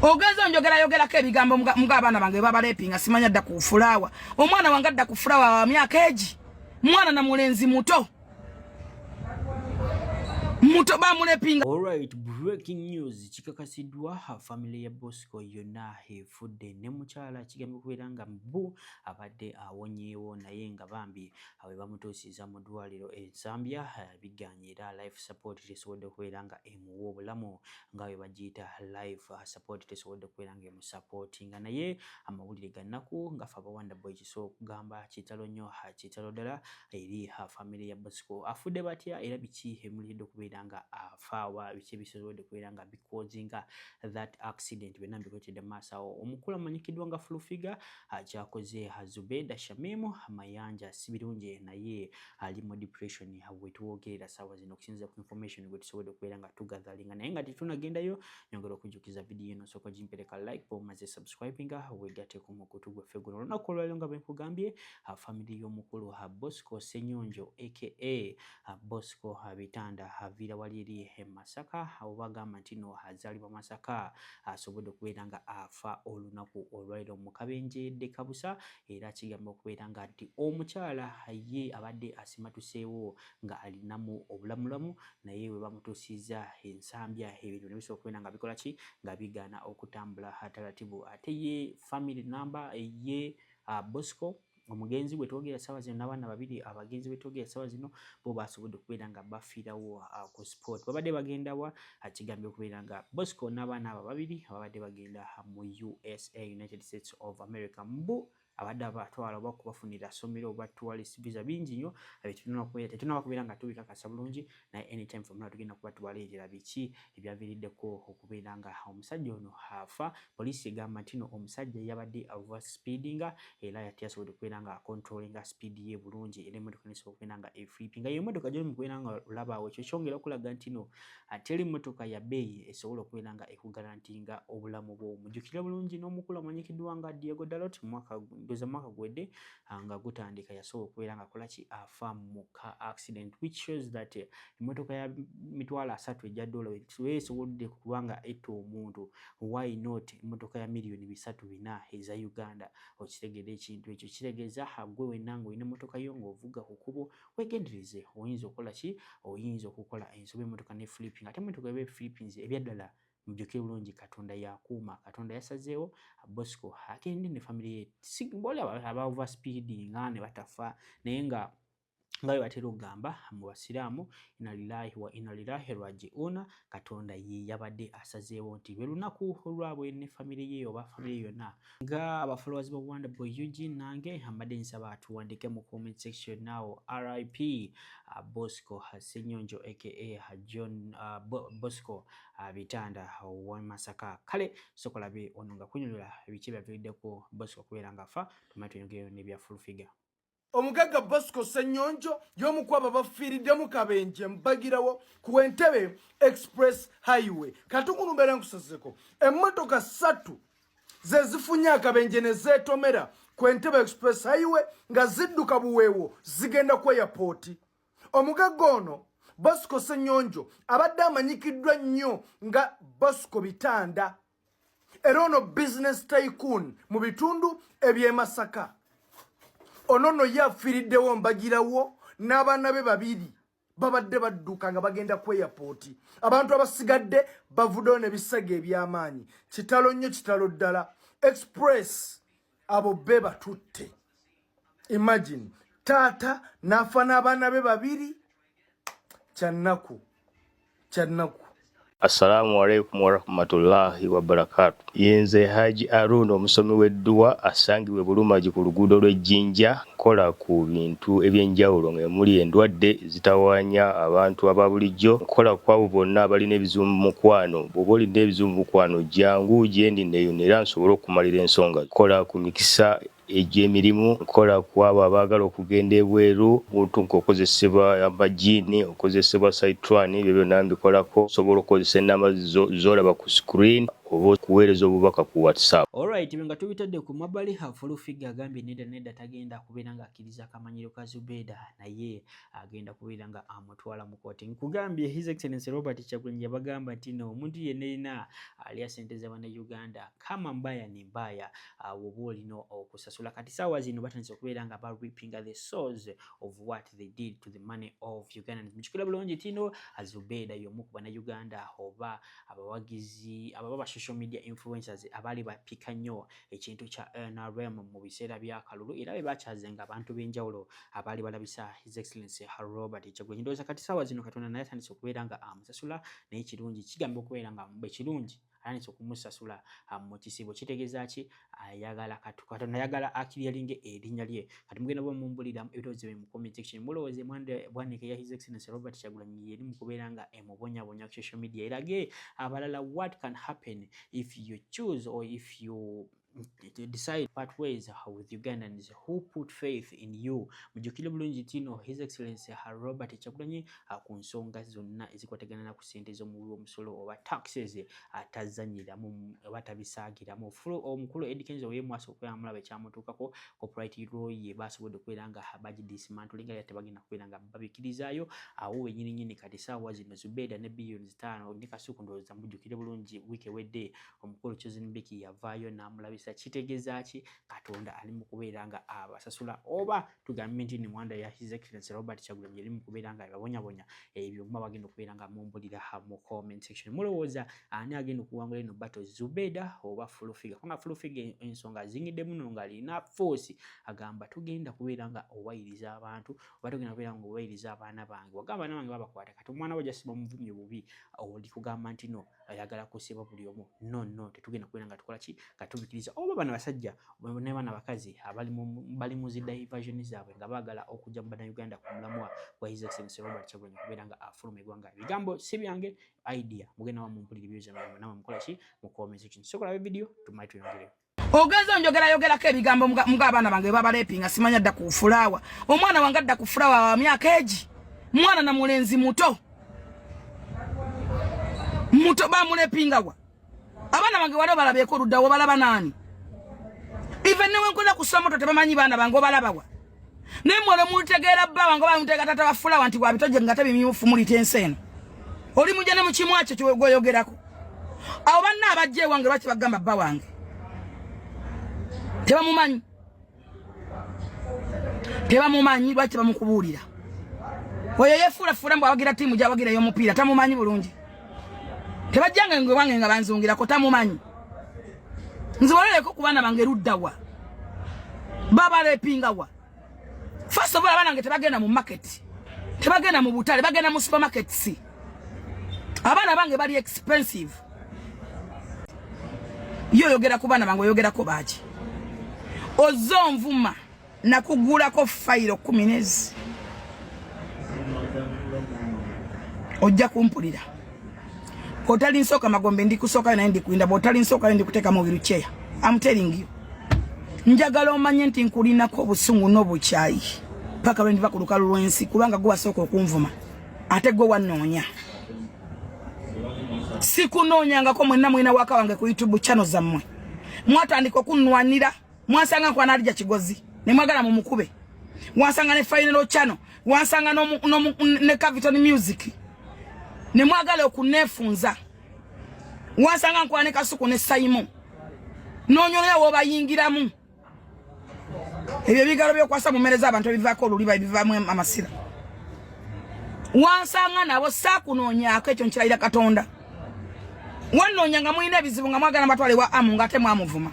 Ogenzo yogera ke bigambo mugabana bange babalepinga simanya dda ku fulawa. Omwana wange adda ku fulawa wa myaka egi. Mwana na mulenzi muto. Muto ba mulepinga. Alright, breaking news. Chikakasidwa family ya Bosco yonna efudde ne mukyala kigambo kuberanga mbu abadde awonyeewo naye nga bambi awe bamutuusiza mu ddwaliro Zambia biganyira life support tesobodde kuberanga emuwa obulamu nga we bagiyita life support tesobodde kuberanga emusupportinga naye amawulire gannaku nga fa bawanda boy kiso okugamba kitalo nnyo kitalo ddala eri family ya Bosco afudde batya era biki emulidde kuberanga afawa biki bisobodde kuberanga bikozinga that accident bena mbikotedde maasawo omukulu amanyikiddwa nga Flufiga kyakoze Zubeda Shamimu amayanja sibirunje naye ali mu depression wetuwogerera sawa zino okusinza ku information gwe tusobodde kuberanga tugathalinga naye nga tetunagendayo nyongera okujukiza video eno soko jimpereka like pomaze subscribinga wegate ku mukutu gwe feggulo olunaku olwaliro nga benkugambye family y'omukulu Bosco Ssenyonjo aka Bosco Bitanda avira waliri Masaka obagamba nti no azalibwa Masaka asobodde okuberanga afa olunaku olwaliro mu kabenjedde kabusa era kigamba okuberanga nti omukyala ye abadde asimatuseewo nga alinamu obulamulamu naye we bamutuusiza ensambya ebintu nebisobola okuberanga bikola ki nga bigaana okutambula taratibu ate ye family number ye Bosco omugenzi bwe twogera sawa zino n'abaana babiri abagenzi bwe twogera sawa zino bo basobodde okubeera nga bafiirawo ku sport babadde bagenda wa kigambye okubeera nga Bosco n'abaana abo babiri abadde bagenda mu USA United States of America mbu abadde abatwala oba kubafunira somero oba tourist visa bingi nnyo tetunaba kubeera nga tubikakasa bulungi naye anytime from now tugenda kuba tubalengera biki ebyaviriddeko okubeera nga omusajja ono afa poliisi egamba nti no omusajja yabadde over speedinga era yati asobodde okubeera nga controllinga speed ye bulungi era emmotoka nesobola okubeera nga eflippinga yo emmotoka gy'omu kubeera nga olabaawo ekyo kyongera okulaga nti no teri emmotoka ya bbeeyi esobola okubeera nga ekugarantinga obulamu bwo mujjukire bulungi n'omukulu amanyikiddwa nga Diego Dalot mwaka gwedde nga gutandika yasobola okubeera nga kolaki afa mu car accident which shows that emmotoka ya mitwalo 3 ejja dola esobodde kubanga etta omuntu why not emmotoka ya miliyoni 3-4 eza Uganda okitegedde ekintu ekyo kitegeeza gwe wenna ng'olina emmotoka yo ng'ovuga ku kkubo wegendereze oyinza okukola ki oyinza okukola ensobi emmotoka ne flipping ate emmotoka eba flippings ebyaddala mujjuke bulungi Katonda yakuuma Katonda yasazeewo Bosco agende ne family ye simbole aba over speeding ne batafa naye nga we batera okugamba mu basiraamu inna lillahi wa inna ilaihi raji'un Katonda ye yabadde asazeewo nti lwe lunaku olwabwe ne family ye oba family yonna nga abafollowers ba Wanda Boy Eugene nange mbadde nsaba tuwandike mu comment section now RIP Bosco Ssenyonjo aka John Bosco Bitanda wa Masaka kale sokolabe ono nga kunyonyola ebiki byaviiriddeko Bosco kubeera nga afa tumanye tuyongereyo ne bya Flufiga Omugaga Bosco Ssenyonjo y'omukwaba bafiiriddemu kabenje mbagirawo ku Entebbe Express Highway katukunumbera nkusazeko emmotoka 3 ze zifunye akabenje ne zeetomera ku Entebbe Express Highway nga zidduka buweewo zigenda ku airport omugaga ono Bosco Ssenyonjo abadde amanyikiddwa nnyo nga Bosco Bitanda era ono business tycoon mu bitundu eby'e Masaka onono yafiiriddewo mbagirawo n'abaana be babiri babadde badduka nga bagenda ku airport abantu abasigadde bavuddewo ne bisege eby'amaanyi kitalo nnyo kitalo ddala express abo be batutte imagine taata n'afa n'abaana be babiri kyannaku Assalamu alaikum warahmatullahi wabarakatuh. Yenze Haji Arun omusomi w'edduwa asangibwe Bulumagi ku luguudo lw'Ejjinja nkola ku bintu ebyenjawulo ng'emuli endwadde zitawaanya abantu ababulijjo nkola ku abo bonna abalina ebizibu mu mukwano bw'oba olina ebizibu mu mukwano jangu gyendi neyo era nsobole okumalira ensonga nkola ku mikisa egy'emirimu nkola ku abo abaagala okugenda ebweru buntu nk'okozesebwa amajiini okozesebwa saitwani ebyo byonna mbikolako osobola okukozesa ennamba z'olaba ku screen oba kuweereza obubaka ku WhatsApp. Alright, nga tubitadde ku mabbali Full Figure agambye nedda tagenda kubeera nga akkiriza akamanyiro ka Zubeda naye agenda kubeera nga amutwala mu kooti. Nkugambye His Excellency Robert Kyagulanyi yabagamba nti no omuntu yenna alya ssente z'Abannayuganda kama mbaya ni mbaya woba olina okusasula. Kati saawa zino batandise okubeera nga reaping the souls of what they did to the money of Ugandans. Mukikula bulungi tino Zubeda y'omu ku Bannayuganda oba abawagizi ababa social media influencers abali bapika nnyo ekintu kya NRM mu biseera bya kalulu era bebakyazenga abantu b'enjawulo abali balabisa His Excellency Robert Kyagulanyi. Ndowooza kati saawa zino Katonda naye atandise okubeera nga amusasula naye kirungi kigamba okubeera nga ekirungi atandise okumusasula mu kisibo. Kitegeeza ki? Ayagala Katonda ayagala akiryalinge erinnya lye. Kati mugenda bamumbulira ebitoozi bye mu comment section mulowooze bwanike ya His Excellency Robert Kyagulanyi yeri mu kubeera nga emubonyabonya ku social media erage abalala what can happen if you choose or if you decide part ways with Ugandans who put faith in you. Mujukile bulungi tino His Excellency Robert Kyagulanyi ku nsonga zonna ezikwatagana na ku ssente z'omuwi w'omusolo oba taxes atazanyiramu batabisagiramu. Omukulu Eddy Kenzo yemwasa okweyamulaba ekyamutuukako copyright law ye basobodde okubeera nga bagidismantlinga era tebagenda kubeera nga babikirizaayo awo wenyini kati saawa zino Zubeda ne billions 5 ne kasuku ndowooza mujukire bulungi wiiki ewedde omukulu Chosen Mbeki yavaayo n'amulabisa. Kitegeeza ki? Katonda ali mu kubeera nga abasasula oba tugambe nti ni mwanda ya His Excellency Robert Kyagulanyi ali mu kubeera nga ababonyabonya ebyo mba bagenda okubeera nga mumbulira mu comment section. Mulowooza ani agenda okuwangula eno battle Zubeda oba Full Figure? Kubanga Full Figure ensonga zingidde muno nga alina force agamba tugenda kubeera nga owayiriza abantu oba tugenda kubeera nga owayiriza abaana bange wagamba abaana bange babakwata kati omwana we jasiba muvumye bubi oli kugamba nti no ayagala kusiba buli omu no tetugenda kubeera nga tukola ki nga tubikiriza oba bana basajja ne bana bakazi bali mu zi diversion zaabwe nga baagala okujja mu Bannayuganda ku mulamwa wa His Excellency Robert Kyagulanyi kubeera nga afuluma eggwanga. Bigambo si byange idea mugenda wamumpulira ebyoza namwe mukola ki mu comment section. Sokola video tumai tuyongere ogenza njogerako ebigambo mug'abaana bange babalepinga simanya dda ku fulawa. Omwana wange adda ku fulawa wa myaka egi mwana na mulenzi muto bamulepinga wa abaana bange wali balabyeko oluddawo balaba nani? Even newe nkola kusoma moto tebamanyi baana bange obalaba wa nemwole mutegeera bba wange bamuteeka tata wa fulawa nti wabitoje nga tebimyufu mulita enseno oli mujja mu kimu akyo kyoyogerako abo banna abajja ewange lwaki bagamba bba wange tebamumanyi lwaki bamukubuulira oyo yefuulafula mbu awagira ttiimu gy'awagira y'omupiira tamumanyi bulungi tebajjanga ngwe wange nga banzungirako tamumanyi nziwoleleko ku baana bange luddawa babalepingawa. First of all abaana bange tebagenda mu market tebagenda mu butale bagenda mu supermarkets. Abaana bange bali expensive. Yo yogera ku baana bange yogera ko baaki ozonvuma nakugulako fayiro 10 ojja kumpulira Otali nsoka magombe ndi kusoka na ndi kuinda botali nsoka ndi kuteka mu wheelchair. I'm telling you. Njagala omanye nti nkulinako obusungu n'obukyayi. Paka bwe ndiva ku lukalu lwensi kubanga gwa soko okunvuma. Ate gwe wanoonya. Sikunoonyangako mwenna mwina waka wange ku YouTube channel zammwe. Mwatandika okunwanira. Mwasanga kwa nalija kigozi. Ne mwagala mu mukube. Mwasanga ne final channel. Mwasanga ne Capital Music. Ne mwagala okunefunza. Wasanga nkwane kasuku ne Simon. Nonyolya wo bayingiramu. Ebyo bigalo byo kwasa mu mereza abantu bivako oluliba bivamu amasira. Wasanga nabo sakunonya akekyo nkiraira Katonda. Wanonya nga mwine bizibu nga mwagala batwale wa amu ngate mwamuvuma.